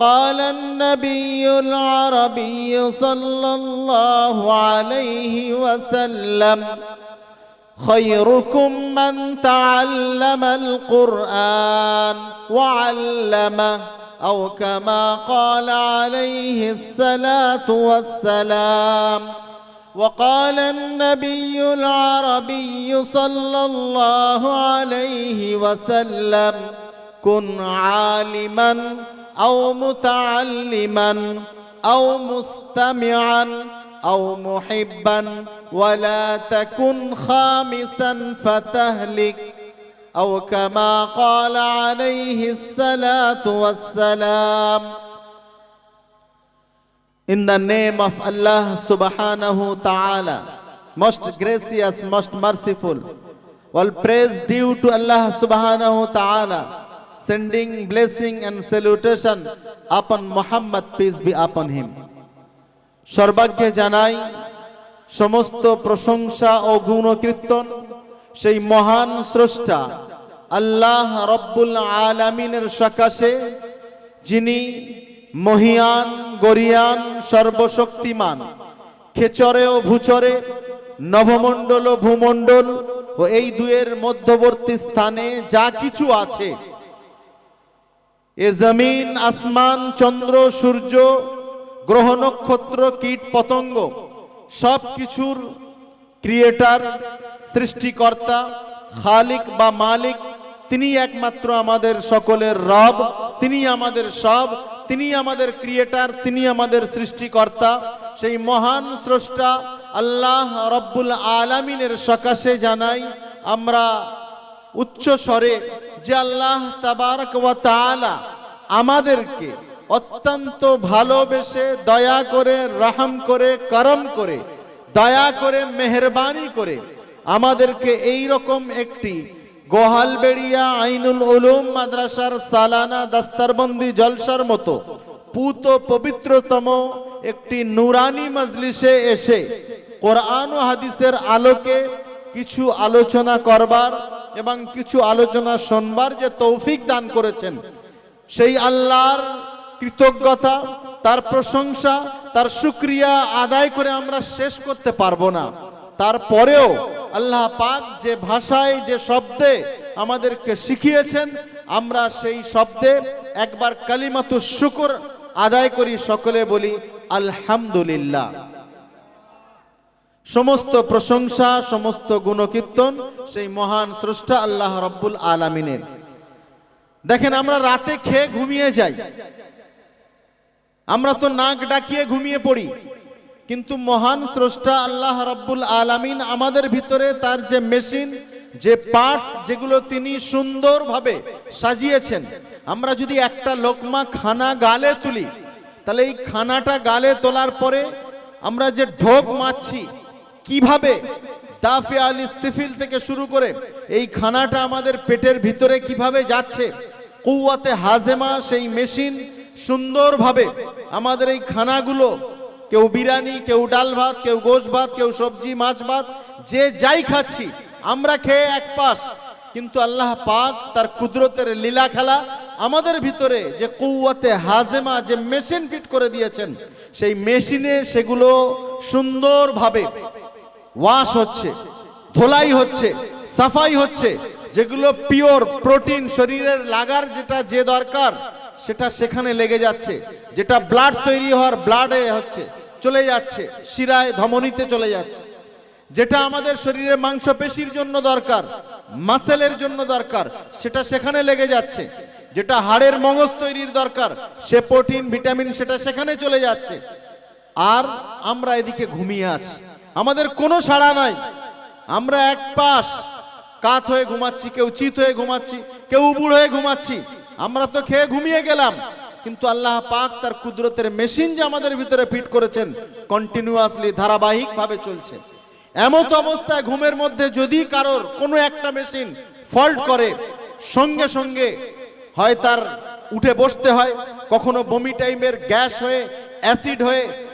قال النبي العربي صلى الله عليه وسلم خيركم من تعلم القرآن وعلمه أو كما قال عليه الصلاة والسلام. وقال النبي العربي صلى الله عليه وسلم كن عالما أو متعلما أو مستمعا أو محبا ولا تكن خامسا فتهلك أو كما قال عليه الصلاة والسلام. In the name of Allah subhanahu ta'ala, most gracious, most merciful, all praise due to Allah subhanahu ta'ala, sending blessing and salutation upon Muhammad, peace be upon him. সর্বাগ্যে জানাই সমস্ত প্রশংসা ও গুণকীর্তন সেই মহান স্রষ্টা আল্লাহ রব্বুল আলামিনের সকাশে, যিনি মহিয়ান, গরিয়ান, সর্বশক্তিমান, খেচরে ও ভূচরে, নভমণ্ডল ও ভূমণ্ডল ও এই দুয়ের মধ্যবর্তী স্থানে যা কিছু আছে, এ জমিন, আসমান, চন্দ্র, সূর্য, গ্রহ, নক্ষত্র, কীট, পতঙ্গ, সব কিছুর ক্রিয়েটার, সৃষ্টিকর্তা, খালিক বা মালিক, তিনি একমাত্র আমাদের সকলের রব, তিনি আমাদের সব, তিনি আমাদের ক্রিয়েটার, তিনি আমাদের সৃষ্টিকর্তা। সেই মহান স্রষ্টা আল্লাহ রব্বুল আলামিনের সকাশে জানাই আমরা উচ্চ স্বরে যে আল্লাহ তাবারক ওয়া তাআলা আমাদেরকে অত্যন্ত ভালোবেসে, দয়া করে, রহম করে, করম করে, দয়া করে, মেহেরবানি করে আমাদেরকে এই রকম একটি গোহালবেড়িয়া আইনুল উলুম মাদ্রাসার সালানা দাস্তারবন্দি জলসার মতো পুত পবিত্রতম একটি নুরানি মজলিসে এসে কোরআন ও হাদিসের আলোকে কিছু আলোচনা করবার এবং কিছু আলোচনা শুনবার যে তৌফিক দান করেছেন, সেই আল্লাহর কৃতজ্ঞতা, তার প্রশংসা, তার শুকরিয়া আদায় করে আমরা শেষ করতে পারবো না। তারপরেও আল্লাহ পাক যে ভাষায়, যে শব্দে আমাদেরকে শিখিয়েছেন, আমরা সেই শব্দে একবার কালিমাতুশ শুকর আদায় করি, সকলে বলি আলহামদুলিল্লাহ। সমস্ত প্রশংসা, সমস্ত গুণকীর্তন সেই মহান স্রষ্টা আল্লাহ রব্বুল আলামিনের। দেখেন, আমরা রাতে খেয়ে ঘুমিয়ে যাই, আমরা তো নাক ডাকিয়ে ঘুমিয়ে পড়ি, কিন্তু মহান স্রষ্টা আল্লাহ রব্বুল আলামিন আমাদের ভিতরে তার যে মেশিন, যে পার্টস, যেগুলো তিনি সুন্দরভাবে সাজিয়েছেন, আমরা যদি একটা লোকমা খানা গালে তুলি, তাহলে এই খানাটা গালে তোলার পরে আমরা যে ঢোক মারছি, কিভাবে দাফে আলি সিফিল থেকে শুরু করে এই খানাটা আমাদের পেটের ভিতরে কিভাবে যাচ্ছে, কুওয়াতে হাজেমা, সেই মেশিন সুন্দরভাবে আমাদের এই খানাগুলো, কেউ বিরিয়ানি, কেউ ডাল ভাত, কেউ গোশ ভাত, কেউ সবজি, মাছ ভাত, যে যাই খাচ্ছি আমরা খেয়ে এক পাশ, কিন্তু আল্লাহ পাক তার কুদরতের লীলা খেলা আমাদের ভিতরে যে কুওয়াতে হাজেমা, যে মেশিন ফিট করে দিয়েছেন, সেই মেশিনে সেগুলো সুন্দরভাবে ওয়াশ হচ্ছে, ধোলাই হচ্ছে, সাফাই হচ্ছে, যেগুলো পিওর প্রোটিন শরীরের লাগার যেটা যে দরকার সেটা সেখানে লেগে যাচ্ছে, যেটা ব্লাড তৈরি হওয়ার ব্লাডে হচ্ছে, চলে যাচ্ছে, শিরায়, ধমনীতে চলে যাচ্ছে, যেটা আমাদের শরীরে মাংসপেশির জন্য দরকার, মাসেলের জন্য দরকার, সেটা সেখানে লেগে যাচ্ছে, যেটা হাড়ের মগজ তৈরির দরকার, সে প্রোটিন, ভিটামিন, সেটা সেখানে চলে যাচ্ছে। আর আমরা এদিকে ঘুমিয়ে আছি, আমাদের কোনো সাড়া নাই, আমরা এক পাশ কাত হয়ে ঘুমাচ্ছি, কেউ চিত হয়ে ঘুমাচ্ছি, কেউ উবুড় হয়ে ঘুমাচ্ছি, আমরা তো খেয়ে ঘুমিয়ে গেলাম, কিন্তু আল্লাহ পাক তার কুদরতের মেশিন যে আমাদের ভিতরে ফিট করেছেন, কন্টিনিউয়াসলি, ধারাবাহিকভাবে চলছে। এমত অবস্থায় ঘুমের মধ্যে যদি কারোর কোনো একটা মেশিন ফল্ট করে, সঙ্গে সঙ্গে হয় তার উঠে বসতে হয়, কখনো বমি টাইমের গ্যাস হয়ে,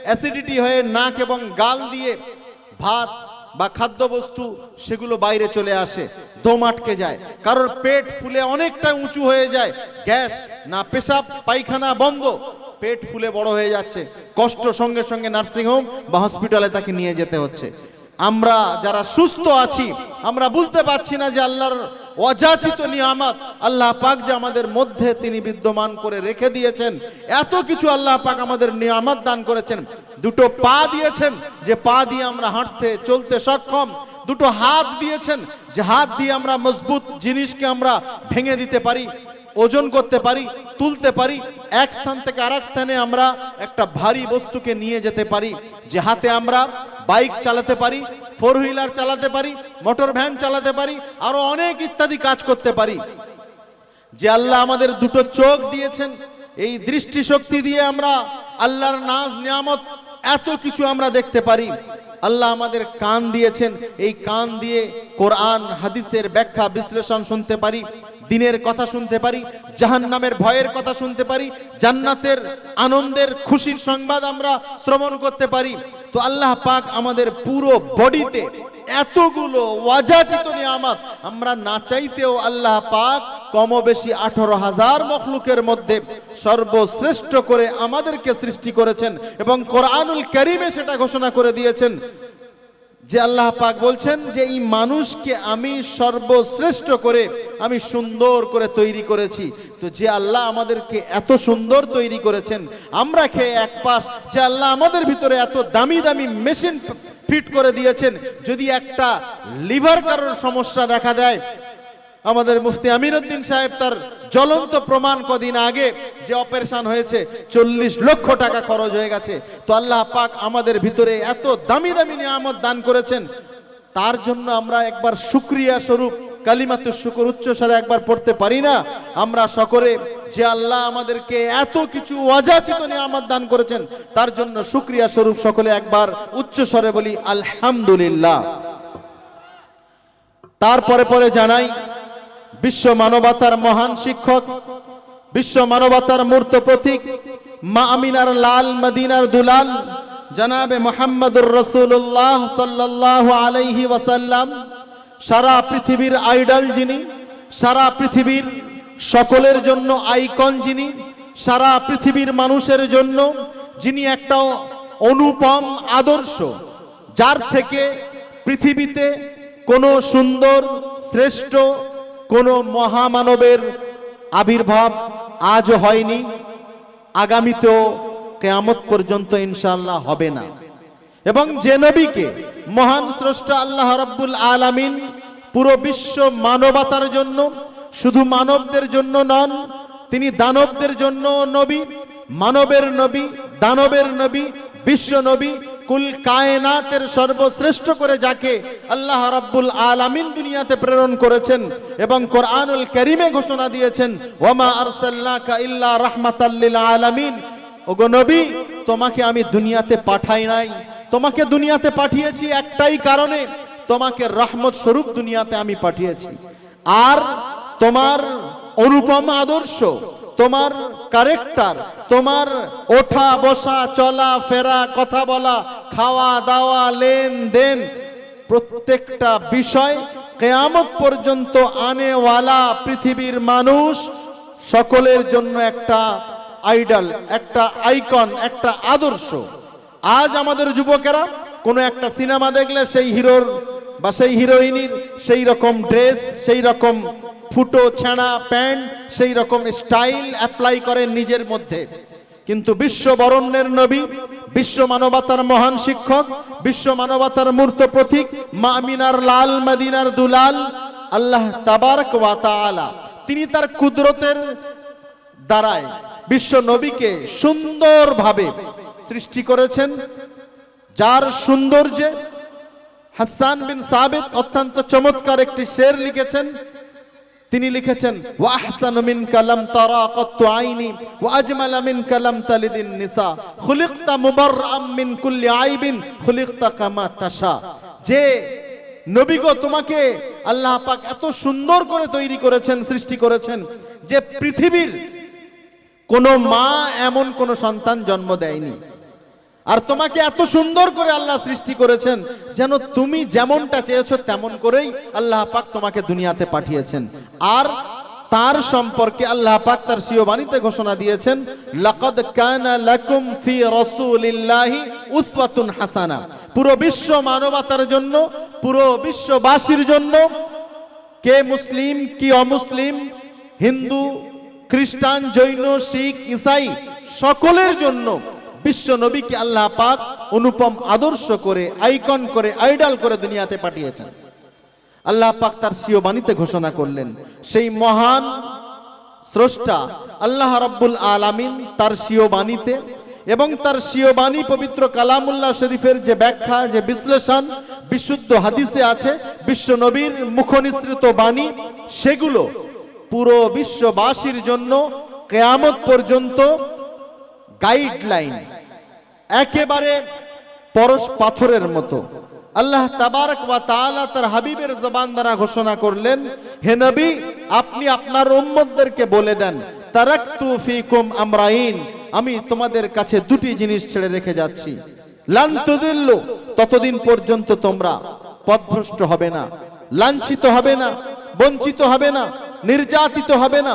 অ্যাসিডিটি হয়ে নাক এবং গাল দিয়ে ভাত বা খাদ্যবস্তু সেগুলো বাইরে চলে আসে, দম আটকে যায়, কারোর পেট ফুলে অনেকটা উঁচু হয়ে যায়, গ্যাস না পেশাব পায়খানা বন্ধ, পেট ফুলে বড় হয়ে যাচ্ছে, কষ্ট, সঙ্গে সঙ্গে নার্সিংহোম বা হসপিটালে তাকে নিয়ে যেতে হচ্ছে। আমরা যারা সুস্থ আছি আমরা বুঝতে পারছি না যে আল্লাহর অযাচিত নিয়ামত আল্লাহ পাক যে আমাদের মধ্যে তিনি বিদ্যমান করে রেখে দিয়েছেন। এত কিছু আল্লাহ পাক আমাদের নিয়ামত দান করেছেন। দুটো পা দিয়েছেন যে পা দিয়ে আমরা হাঁটতে চলতে সক্ষম, দুটো হাত দিয়েছেন যে হাত দিয়ে আমরা মজবুত জিনিসকে আমরা ভেঙে দিতে পারি, ওজন করতে পারি, তুলতে পারি, এক স্থান থেকে আরেক স্থানে আমরা একটা ভারী বস্তুকে নিয়ে যেতে পারি, যে হাতে আমরা বাইক চালাতে পারি, ফোর হুইলার চালাতে পারি, মোটর ভ্যান চালাতে পারি, আরো অনেক ইত্যাদি কাজ করতে পারি। যে আল্লাহ আমাদের দুটো চোখ দিয়েছেন, এই দৃষ্টি শক্তি দিয়ে আমরা আল্লাহর নাজ নিয়ামত এত কিছু আমরা দেখতে পারি। আল্লাহ আমাদের কান দিয়েছেন, এই কান দিয়ে কোরআন হাদিসের ব্যাখ্যা বিশ্লেষণ শুনতে পারি, দিনের কথা শুনতে পারি, জাহান্নামের ভয়ের কথা শুনতে পারি, জান্নাতের আনন্দের খুশির সংবাদ আমরা শ্রবণ করতে পারি। তো আল্লাহ পাক আমাদের পুরো বডিতে এতগুলো ওয়াজাচিত নিয়ামত, আমরা না চাইতেও আল্লাহ পাক কম বেশি 18,000 মখলুকের মধ্যে সর্বশ্রেষ্ঠ করে আমাদেরকে সৃষ্টি করেছেন এবং কোরআনুল কারীমে সেটা ঘোষণা করে দিয়েছেন যে আল্লাহ পাক বলছেন যে এই মানুষকে আমি সর্বশ্রেষ্ঠ করে আমি সুন্দর করে তৈরি করেছি। তো যে আল্লাহ আমাদেরকে এত সুন্দর তৈরি করেছেন, আমরা খেয়ে এক পাশ, যে আল্লাহ আমাদের ভিতরে এত দামি দামি মেশিন ফিট করে দিয়েছেন, যদি একটা লিভার কারোর সমস্যা দেখা দেয়, আমাদের মুফতি আমিরউদ্দিন সাহেব তার জ্বলন্ত প্রমাণ কদিন আগে যে অপারেশন হয়েছে 40 লক্ষ টাকা খরচ হয়ে গেছে। তো আল্লাহ পাক আমাদের ভিতরে এত দামি দামি নিয়ামত দান করেছেন, তার জন্য আমরা একবার শুকরিয়া স্বরূপ কালিমাতুশ শুকর উচ্চ স্বরে একবার পড়তে পারি না? আমরা সকলে যে আল্লাহ আমাদেরকে এত কিছু অযাচিত নিয়ামত দান করেছেন তার জন্য শুকরিয়া স্বরূপ সকলে একবার উচ্চ স্বরে বলি আলহামদুলিল্লাহ। তারপরে পরে জানাই বিশ্ব মানবতার মহান শিক্ষক, বিশ্ব মানবতার মূর্ত প্রতীক, মা আমিনার লাল, মদিনার দুলাল জনাবে মুহাম্মদুর রাসূলুল্লাহ সাল্লাল্লাহু আলাইহি ওয়াসাল্লাম, সারা পৃথিবীর আইডল যিনি, সারা পৃথিবীর সকলের জন্য আইকন যিনি, সারা পৃথিবীর মানুষের জন্য যিনি একটা অনুপম আদর্শ, যার থেকে পৃথিবীতে কোনো সুন্দর শ্রেষ্ঠ কোন মহামানবের আবির্ভাব আজও হয়নি, আগামীতেও কিয়ামত পর্যন্ত ইনশাআল্লাহ হবে না। এবং যে নবীকে মহান স্রষ্টা আল্লাহ রাব্বুল আলামিন পুরো বিশ্ব মানবতার জন্য, শুধু মানবদের জন্য নন, তিনি দানবদের জন্য নবী, মানবের নবী, দানবের নবী, বিশ্ব নবী, কুল কায়নাতের সর্বশ্রেষ্ঠ করে যাকে আল্লাহ রাব্বুল আলামিন দুনিয়াতে প্রেরণ করেছেন এবং কোরআনুল কারীমে ঘোষণা দিয়েছেন ওয়ামা আরসালনাকা ইল্লা রাহমাতাল লিল আলামিন, ওগো নবী তোমাকে আমি দুনিয়াতে পাঠাই নাই, তোমাকে দুনিয়াতে পাঠিয়েছি একটাই কারণে, তোমাকে রহমত স্বরূপ দুনিয়াতে আমি পাঠিয়েছি। আর তোমার অনুপম আদর্শ, তোমার ক্যারেক্টার, তোমার ওঠা বসা চলা ফেরা কথা বলা খাওয়া দাওয়া লেনদেন প্রত্যেকটা বিষয় কিয়ামত পর্যন্ত আনেওয়ালা পৃথিবীর মানুষ সকলের জন্য একটা আইডল, একটা আইকন, একটা আদর্শ। আজ আমাদের যুবকেরা কোনো একটা সিনেমা দেখলে সেই হিরোর বা সেই হিরোইনির সেই রকম ড্রেস, সেই রকম ফুটো ছেঁড়া প্যান্ট, সেই রকম স্টাইল অ্যাপ্লাই করেন নিজের মধ্যে। কিন্তু বিশ্ব বরণ্যের নবী, বিশ্ব মানবতার মহান শিক্ষক, বিশ্ব মানবতার মূর্ত প্রতীক, মা আমিনার লাল, মদিনার দুলাল আল্লাহ তাবারক ওয়া তাআলা, তিনি তার কুদরতের দ্বারায় বিশ্ব নবীকে সুন্দরভাবে সৃষ্টি করেছেন, যার সৌন্দর্যে হাসান বিন সাবিত অত্যন্ত চমৎকার একটি শের লিখেছেন। তিনি লিখেছেন ওয়া আহসানু মিনকা লাম তারা কাত্তু আইনি ওয়া আজমালা মিনকা লাম তালিদিন নিসা খুলিকতা মুবাররাম মিন কুল্লি আইবিন খুলিকতা কামা তাশা, যে নবী গো তোমাকে আল্লাহ পাক এত সুন্দর করে তৈরি করেছেন, সৃষ্টি করেছেন যে পৃথিবীর কোন মা এমন কোন সন্তান জন্ম দেয়নি। আর তোমাকে এত সুন্দর করে আল্লাহ সৃষ্টি করেছেন যেন তুমি যেমনটা চেয়েছো তেমন করেই আল্লাহ পাক তোমাকে দুনিয়াতে পাঠিয়েছেন। আর তার সম্পর্কে আল্লাহ পাক তার স্বীয় বাণীতে ঘোষণা দিয়েছেন, লাকাদ কানা লাকুম ফি রাসূলিল্লাহি উসওয়াতুন হাসানা। পুরো বিশ্ব মানবতার জন্য, পুরো বিশ্ববাসীর জন্য, কে মুসলিম কি অমুসলিম, হিন্দু খ্রিস্টান জৈন শিখ ঈসাই, সকলের জন্য বিশ্ব নবীকে আল্লাহ পাক অনুপম আদর্শ করে, আইকন করে, আইডল করে দুনিয়াতে পাঠিয়েছেন। আল্লাহ পাক তার স্বীয় বাণীতে ঘোষণা করলেন, সেই মহান স্রষ্টা আল্লাহ রাব্বুল আলামিন তার স্বীয় বাণীতে এবং তার স্বীয় বাণী পবিত্র কালামুল্লাহ শরীফের যে ব্যাখ্যা, যে বিশ্লেষণ বিশুদ্ধ হাদিসে আছে, বিশ্ব নবীর মুখনিসৃত বাণী, সেগুলো পুরো বিশ্ববাসীর জন্য কিয়ামত পর্যন্ত গাইডলাইন, একেবারে পরশ পাথরের মতো। আল্লাহ তাবারক ওয়া তাআলা তার হাবিবের জবান দ্বারা ঘোষণা করলেন, হে নবী, আপনি আপনার উম্মতদেরকে বলে দেন, তারাকতু ফীকুম আমরাইন, আমি তোমাদের কাছে দুটি জিনিস ছেড়ে রেখে যাচ্ছি। লান তুদিল্লু, ততদিন পর্যন্ত তোমরা পথভ্রষ্ট হবে না, লাঞ্ছিত হবে না, বঞ্চিত হবে না, নির্যাতিত হবে না,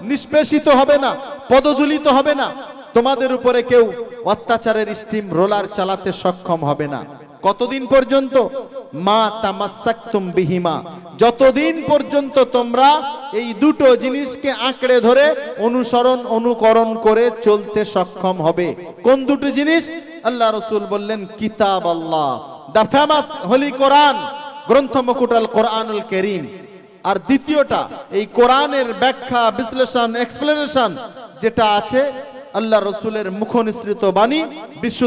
নিষ্পেষিত হবে না, পদদলিত হবে না, তোমাদের উপরে কেউ অত্যাচারের স্টিম রোলার চালাতে সক্ষম হবে না। কতদিন পর্যন্ত? মা তামাসসাকতুম বিহিমা, যতদিন পর্যন্ত তোমরা এই দুটো জিনিসকে আঁকড়ে ধরে অনুসরণ অনুকরণ করে চলতে সক্ষম হবে। কোন দুটো জিনিস? আল্লাহ রাসূল বললেন, কিতাব আল্লাহ, দা ফেমাস হোলি কোরআন, গ্রন্থ মুকুট আল কোরআনুল কারীম। আর দ্বিতীয়টা এই কোরআনের ব্যাখ্যা, বিশ্লেষণ, এক্সপ্লেনেশন যেটা আছে আল্লাহ রাসূলের মুখনিসৃত বাণী, বিশুদ্ধ